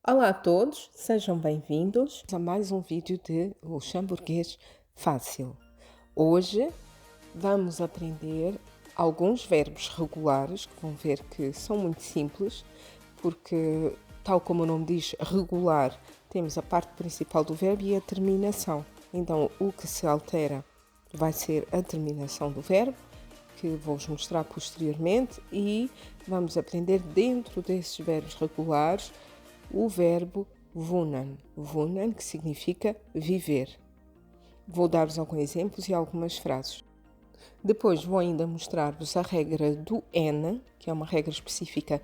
Olá a todos, sejam bem-vindos a mais um vídeo de Luxemburguês Fácil. Hoje vamos aprender alguns verbos regulares, que vão ver que são muito simples, porque, tal como o nome diz, regular, temos a parte principal do verbo e a terminação. Então, o que se altera vai ser a terminação do verbo, que vou-vos mostrar posteriormente, e vamos aprender dentro desses verbos regulares o verbo wohnen, wohnen, que significa viver. Vou dar-vos alguns exemplos e algumas frases. Depois vou ainda mostrar-vos a regra do N, que é uma regra específica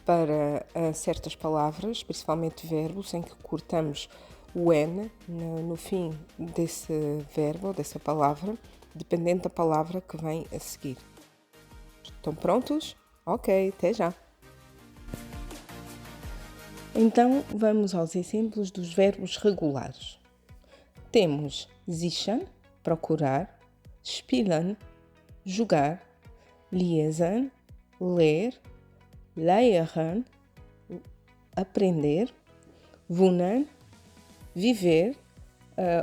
para certas palavras, principalmente verbos, em que cortamos o N no fim desse verbo, dessa palavra, dependendo da palavra que vem a seguir. Estão prontos? Ok, até já! Então, vamos aos exemplos dos verbos regulares. Temos sichern, procurar, spielen, jogar, lesen, ler, lehren, aprender, wohnen, viver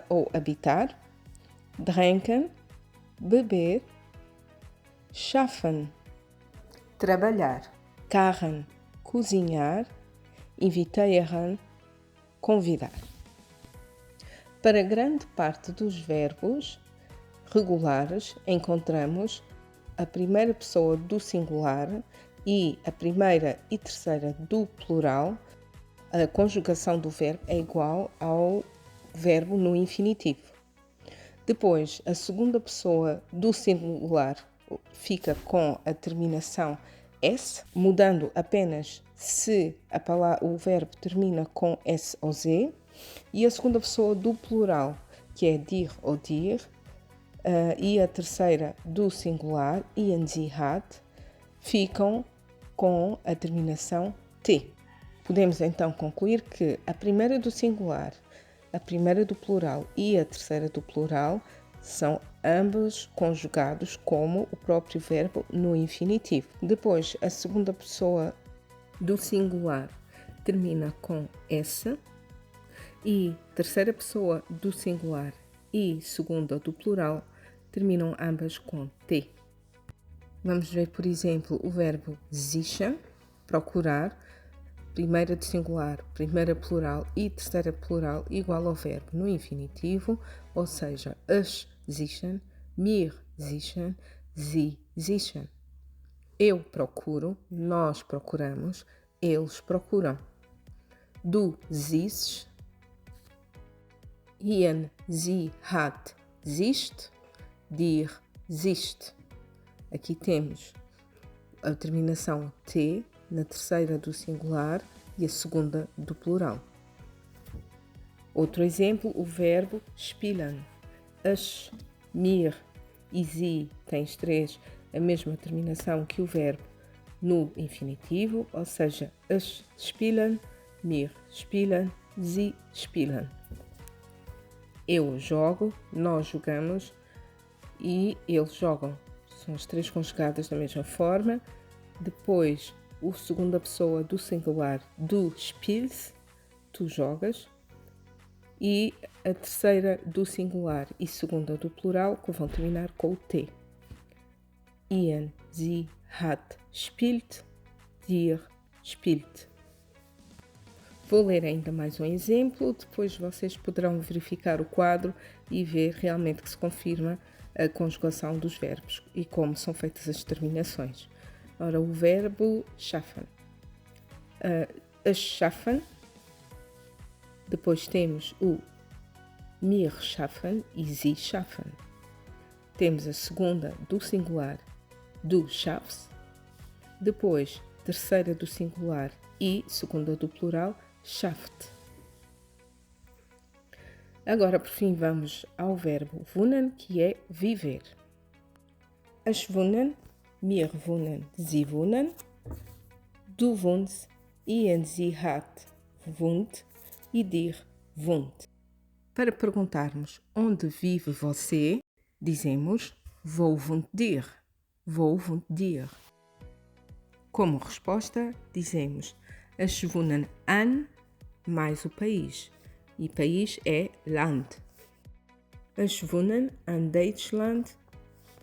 ou habitar, trinken, beber, schaffen, trabalhar, kochen, cozinhar, inviteren, convidar. Para grande parte dos verbos regulares, encontramos a primeira pessoa do singular e a primeira e terceira do plural. A conjugação do verbo é igual ao verbo no infinitivo. Depois, a segunda pessoa do singular fica com a terminação S, mudando apenas se o verbo termina com S ou Z, e a segunda pessoa do plural, que é dir ou dir, e a terceira do singular, ien, sie, hat, ficam com a terminação T. Podemos então concluir que a primeira do singular, a primeira do plural e a terceira do plural são ambos conjugados como o próprio verbo no infinitivo. Depois, a segunda pessoa do singular termina com S e terceira pessoa do singular e segunda do plural terminam ambas com T. Vamos ver, por exemplo, o verbo sichern, procurar, primeira do singular, primeira plural e terceira plural igual ao verbo no infinitivo, ou seja, ich sichern, wir sichern, sie sichern. Eu procuro, nós procuramos, eles procuram. Du siehst, ien, sie, hat, siehst, dir, siehst. Aqui temos a terminação T na terceira do singular e a segunda do plural. Outro exemplo, o verbo spielen. Ich, mir e sie tens três a mesma terminação que o verbo no infinitivo, ou seja, ich spielen, mir spielen, sie spielen. Eu jogo, nós jogamos e eles jogam. São as três conjugadas da mesma forma. Depois, a segunda pessoa do singular, du spielst, tu jogas. E a terceira do singular e segunda do plural, que vão terminar com o T. Ien, sie, hat, spielt, dir, spielt. Vou ler ainda mais um exemplo, depois vocês poderão verificar o quadro e ver realmente que se confirma a conjugação dos verbos e como são feitas as terminações. Ora, o verbo schaffen. Schaffen. Depois temos o wir schaffen e sie schaffen. Temos a segunda do singular, du schaffst. Depois, terceira do singular e segunda do plural, schafft. Agora, por fim, vamos ao verbo wohnen, que é viver. Ich wohnen, wir wohnen, sie wohnen, du wohnst, ien, sie, hat, wohnt e dir, wohnt. Para perguntarmos onde vive você, dizemos wo wohnt dir, wo wohnt dir. Como resposta, dizemos Ich wohne an mais o país. E país é Land. Ich wohne in Deutschland,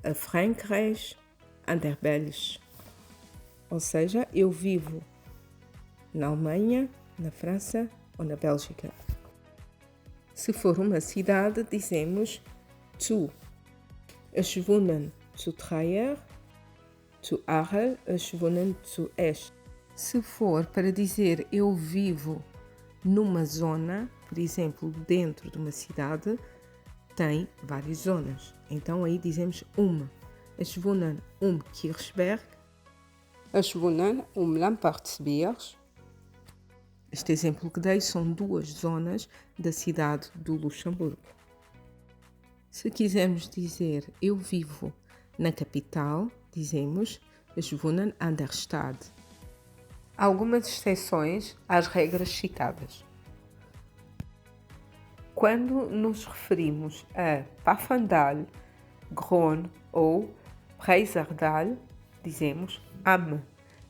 a Frankreich, an der Belge. Ou seja, eu vivo na Alemanha, na França ou na Bélgica. Se for uma cidade, dizemos zu. Ich wohne zu Trier, zu Arles, ich wohne zu Esch. Se for para dizer eu vivo numa zona, por exemplo, dentro de uma cidade, tem várias zonas. Então aí dizemos uma. Ich wohne Kirchberg. Ich wohne Lambertsberg. Este exemplo que dei são duas zonas da cidade do Luxemburgo. Se quisermos dizer eu vivo na capital, dizemos Ich wohne an der Stadt. Algumas exceções às regras citadas. Quando nos referimos a Pfaffendael, Groen ou Prijzerdal, dizemos am.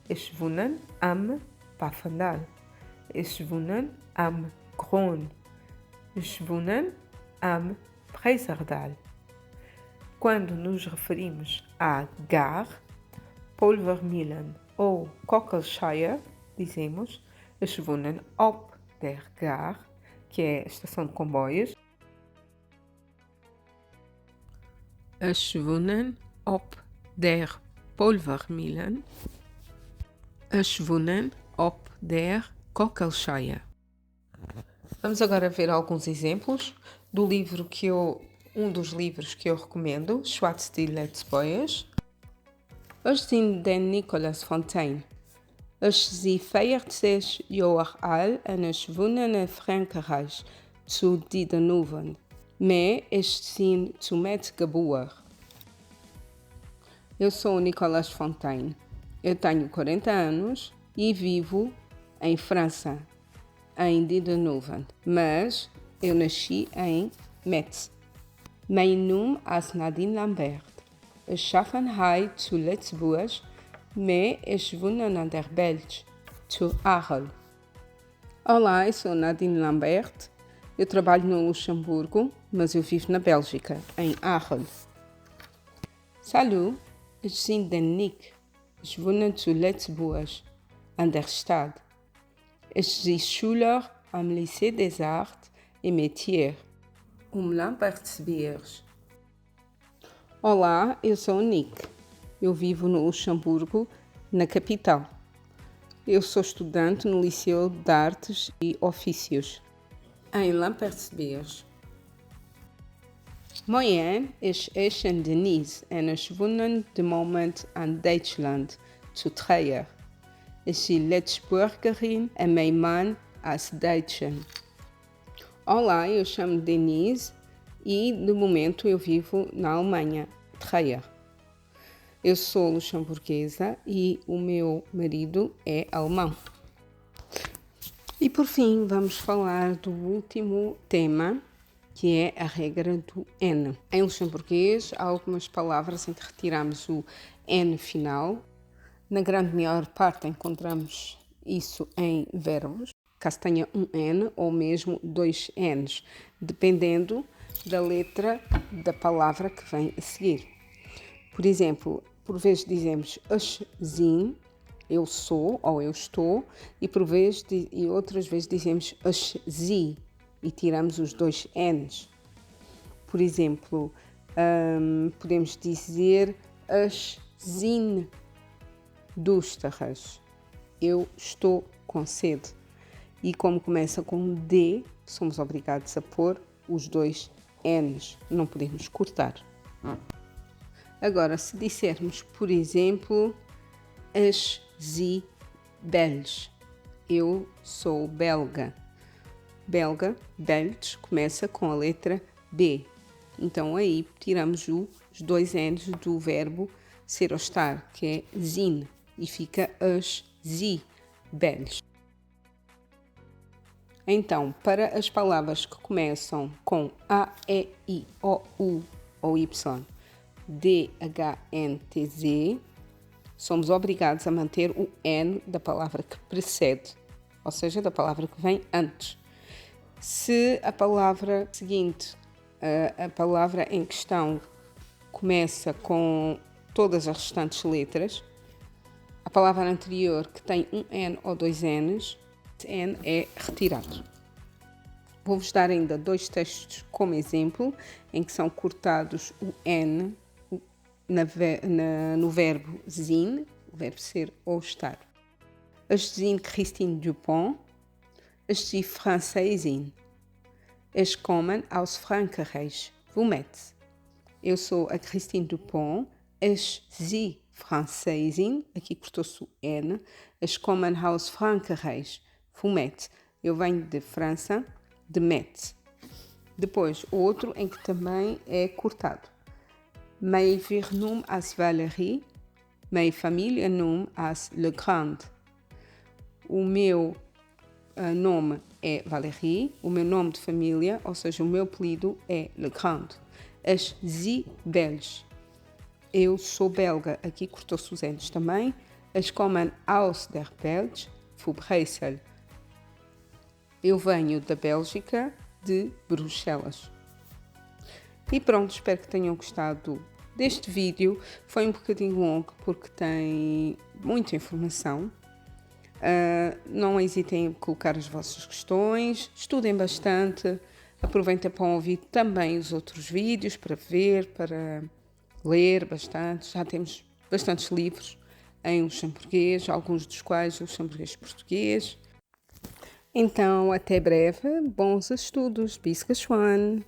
Ich wohne am Pfaffendael. Ich wohne am Groen. Ich wohne am Prijzerdal. Quando nos referimos a Gare, Polvermühlen ou Cockelshire, dizemos Ich wohne op der Gare, que é a estação de comboios. Ich wohne op der Polvermühlen. Ich wohne op der Cockelshire. Vamos agora ver alguns exemplos do livro um dos livros que eu recomendo, Schwarzstille Boys. Ich sind den Nicolas Fontaine. Ich sie 40 Jahre alt und ich wohne in Frankreich, zu Didenhoven. Mais ich bin zu Metz geboren. Eu sou o Nicolas Fontaine. Eu tenho 40 anos e vivo em França, em Didenhoven, mas eu nasci em Metz. Mein Name ist Nadine Lambert. Ich arbeite zu Lützburg, mas ich wohne an der Belge, zu Arles. Olá, eu sou Nadine Lambert. Eu trabalho no Luxemburgo, mas eu vivo na Bélgica, em Arles. Salut, ich bin den Nick. Ich wohne zu Lützburg, an der Stadt. Ich bin Schüler am Lycée des Arts et Métiers, Lambertsberg. Olá, eu sou o Nick. Eu vivo no Luxemburgo, na capital. Eu sou estudante no Liceu de Artes e Ofícios, em Lambertsberg. Moin, ich bin Denise und ich wohne im Moment in Deutschland, zu Trier. Ich bin Lützburgerin und mein Mann ist Deutscher. Olá, eu chamo Denise e, de momento, eu vivo na Alemanha, Trier. Eu sou luxemburguesa e o meu marido é alemão. E, por fim, vamos falar do último tema, que é a regra do N. Em luxemburguês, há algumas palavras em que retiramos o N final. Na grande maior parte encontramos isso em verbos, caso tenha um N ou mesmo dois Ns, dependendo da letra da palavra que vem a seguir. Por exemplo, por vezes dizemos ich bin, eu sou ou eu estou, e outras vezes dizemos ich sie e tiramos os dois Ns. Por exemplo, podemos dizer ich bin durstig, eu estou com sede. E como começa com D, somos obrigados a pôr os dois N's, não podemos cortar. Agora, se dissermos, por exemplo, ich sie belge, eu sou belga. Belga, belge, começa com a letra B. Então aí tiramos os dois N's do verbo ser ou estar, que é sind, e fica ich sie belge. Então, para as palavras que começam com A, E, I, O, U ou Y, D, H, N, T, Z, somos obrigados a manter o N da palavra que precede. ou seja, da palavra que vem antes. Se a palavra seguinte, a palavra em questão, começa com todas as restantes letras, a palavra anterior que tem um N ou dois N's, esse N é retirado. Vou-vos dar ainda 2 textos como exemplo, em que são cortados o N no verbo sind, o verbo ser ou estar. Ich sind Christine Dupont. Ich bin Französin. Ich komme aus Frankreich. Womit? Eu sou a Christine Dupont. Ich bin Französin. Aqui cortou-se o N. Ich komme aus Frankreich. Womit? Eu venho de França. De Metz. Depois, outro em que também é cortado. Mijn voornaam as Valérie. Mijn familienaam as Le Grand. O meu nome é Valérie. O meu nome de família, ou seja, o meu apelido é Le Grand. Ich bin belge. Eu sou belga. Aqui cortou-se os N's também. Ich komme aus der Belge. Von Bruxelles. Eu venho da Bélgica, de Bruxelas. E pronto, espero que tenham gostado deste vídeo. Foi um bocadinho longo porque tem muita informação. Não hesitem em colocar as vossas questões, estudem bastante, aproveitem para ouvir também os outros vídeos, para ver, para ler bastante. Já temos bastantes livros em luxemburguês, alguns dos quais luxemburguês português. Então, até breve, bons estudos, bis geschwan!